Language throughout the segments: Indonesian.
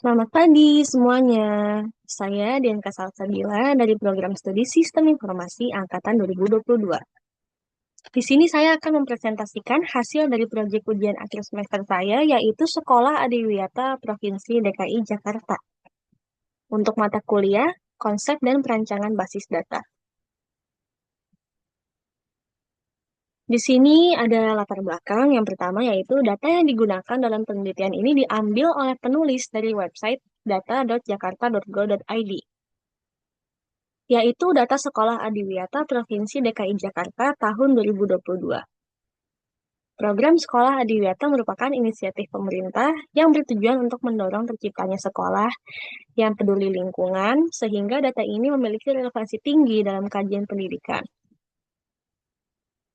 Selamat pagi semuanya. Saya Dianka Salsabila dari Program Studi Sistem Informasi Angkatan 2022. Di sini saya akan mempresentasikan hasil dari proyek ujian akhir semester saya, yaitu Sekolah Adiwiyata Provinsi DKI Jakarta. Untuk mata kuliah, konsep dan perancangan basis data. Di sini ada latar belakang. Yang pertama yaitu data yang digunakan dalam penelitian ini diambil oleh penulis dari website data.jakarta.go.id, yaitu data Sekolah Adiwiyata Provinsi DKI Jakarta tahun 2022. Program Sekolah Adiwiyata merupakan inisiatif pemerintah yang bertujuan untuk mendorong terciptanya sekolah yang peduli lingkungan, sehingga data ini memiliki relevansi tinggi dalam kajian pendidikan.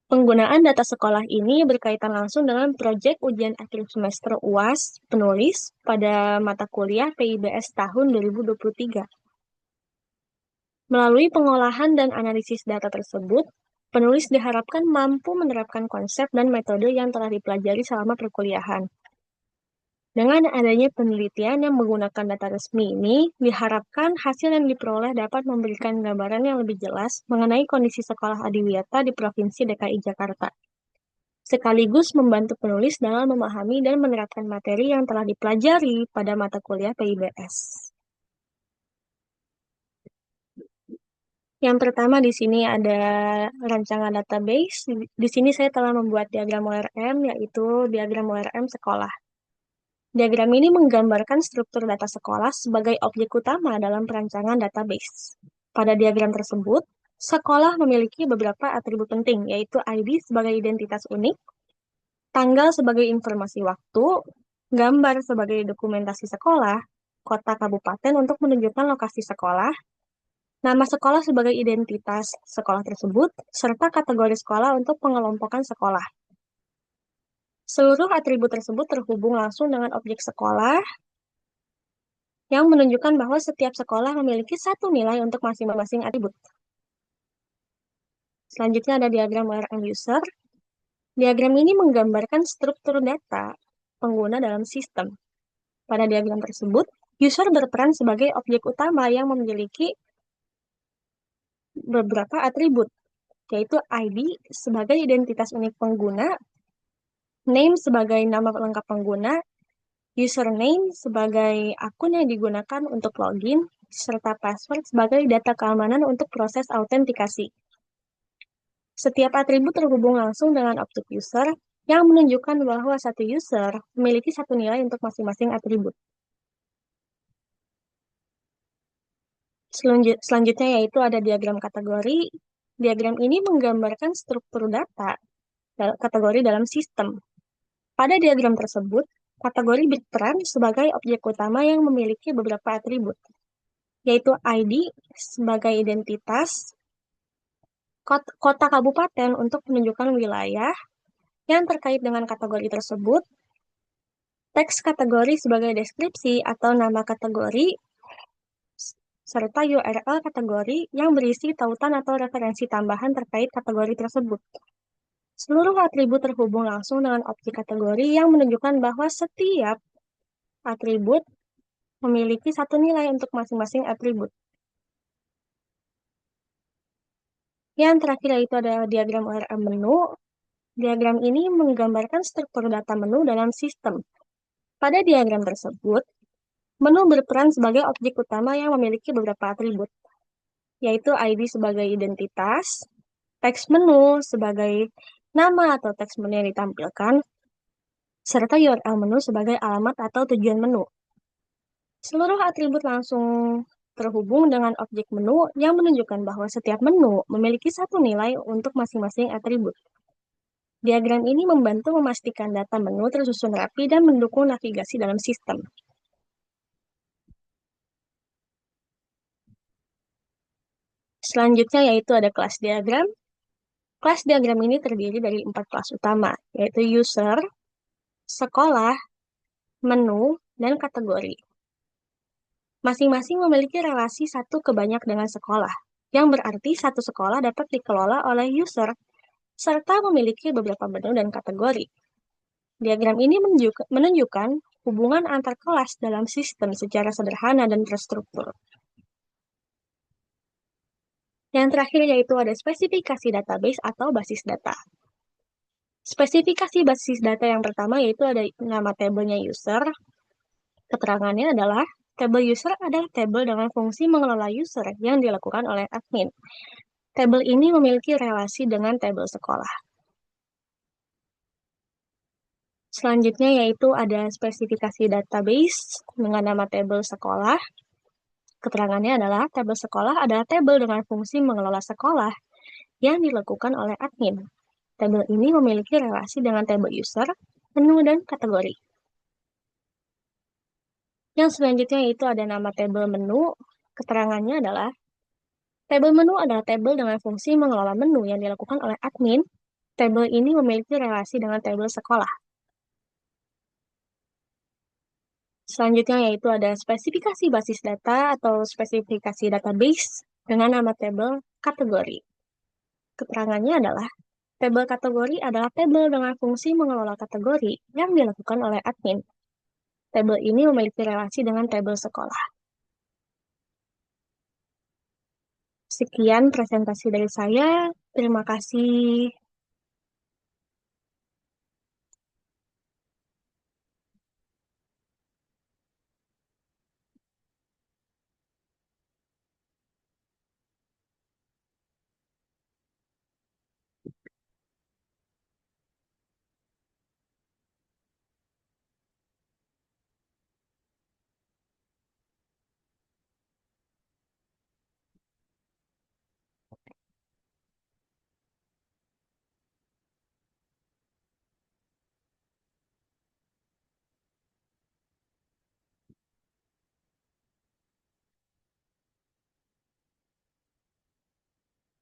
Penggunaan data sekolah ini berkaitan langsung dengan proyek ujian akhir semester UAS penulis pada mata kuliah PIBS tahun 2023. Melalui pengolahan dan analisis data tersebut, penulis diharapkan mampu menerapkan konsep dan metode yang telah dipelajari selama perkuliahan. Dengan adanya penelitian yang menggunakan data resmi ini, diharapkan hasil yang diperoleh dapat memberikan gambaran yang lebih jelas mengenai kondisi sekolah adiwiyata di Provinsi DKI Jakarta, sekaligus membantu penulis dalam memahami dan menerapkan materi yang telah dipelajari pada mata kuliah PIBS. Yang pertama di sini ada rancangan database. Di sini saya telah membuat diagram ORM, yaitu diagram ORM sekolah. Diagram ini menggambarkan struktur data sekolah sebagai objek utama dalam perancangan database. Pada diagram tersebut, sekolah memiliki beberapa atribut penting, yaitu ID sebagai identitas unik, tanggal sebagai informasi waktu, gambar sebagai dokumentasi sekolah, kota kabupaten untuk menunjukkan lokasi sekolah, nama sekolah sebagai identitas sekolah tersebut, serta kategori sekolah untuk pengelompokan sekolah. Seluruh atribut tersebut terhubung langsung dengan objek sekolah yang menunjukkan bahwa setiap sekolah memiliki satu nilai untuk masing-masing atribut. Selanjutnya ada diagram ORM user. Diagram ini menggambarkan struktur data pengguna dalam sistem. Pada diagram tersebut, user berperan sebagai objek utama yang memiliki beberapa atribut, yaitu ID sebagai identitas unik pengguna, name sebagai nama lengkap pengguna, username sebagai akun yang digunakan untuk login, serta password sebagai data keamanan untuk proses autentikasi. Setiap atribut terhubung langsung dengan objek user yang menunjukkan bahwa satu user memiliki satu nilai untuk masing-masing atribut. Selanjutnya yaitu ada diagram kategori. Diagram ini menggambarkan struktur data kategori dalam sistem. Pada diagram tersebut, kategori berperan sebagai objek utama yang memiliki beberapa atribut, yaitu ID sebagai identitas, kota kabupaten untuk menunjukkan wilayah yang terkait dengan kategori tersebut, teks kategori sebagai deskripsi atau nama kategori, serta URL kategori yang berisi tautan atau referensi tambahan terkait kategori tersebut. Seluruh atribut terhubung langsung dengan objek kategori yang menunjukkan bahwa setiap atribut memiliki satu nilai untuk masing-masing atribut. Yang terakhir yaitu ada diagram ORM menu. Diagram ini menggambarkan struktur data menu dalam sistem. Pada diagram tersebut, menu berperan sebagai objek utama yang memiliki beberapa atribut, yaitu ID sebagai identitas, teks menu sebagai nama atau teks menu yang ditampilkan, serta URL menu sebagai alamat atau tujuan menu. Seluruh atribut langsung terhubung dengan objek menu yang menunjukkan bahwa setiap menu memiliki satu nilai untuk masing-masing atribut. Diagram ini membantu memastikan data menu tersusun rapi dan mendukung navigasi dalam sistem. Selanjutnya yaitu ada kelas diagram. Kelas diagram ini terdiri dari 4 kelas utama, yaitu user, sekolah, menu, dan kategori. Masing-masing memiliki relasi satu ke banyak dengan sekolah, yang berarti satu sekolah dapat dikelola oleh user, serta memiliki beberapa menu dan kategori. Diagram ini menunjukkan hubungan antar kelas dalam sistem secara sederhana dan terstruktur. Yang terakhir yaitu ada spesifikasi database atau basis data. Spesifikasi basis data yang pertama yaitu ada nama tabelnya user. Keterangannya adalah tabel user adalah tabel dengan fungsi mengelola user yang dilakukan oleh admin. Tabel ini memiliki relasi dengan tabel sekolah. Selanjutnya yaitu ada spesifikasi database dengan nama tabel sekolah. Keterangannya adalah tabel sekolah adalah tabel dengan fungsi mengelola sekolah yang dilakukan oleh admin. Tabel ini memiliki relasi dengan tabel user, menu, dan kategori. Yang selanjutnya yaitu ada nama tabel menu. Keterangannya adalah tabel menu adalah tabel dengan fungsi mengelola menu yang dilakukan oleh admin. Tabel ini memiliki relasi dengan tabel sekolah. Selanjutnya yaitu ada spesifikasi basis data atau spesifikasi database dengan nama tabel kategori. Keterangannya adalah tabel kategori adalah tabel dengan fungsi mengelola kategori yang dilakukan oleh admin. Tabel ini memiliki relasi dengan tabel sekolah. Sekian presentasi dari saya. Terima kasih.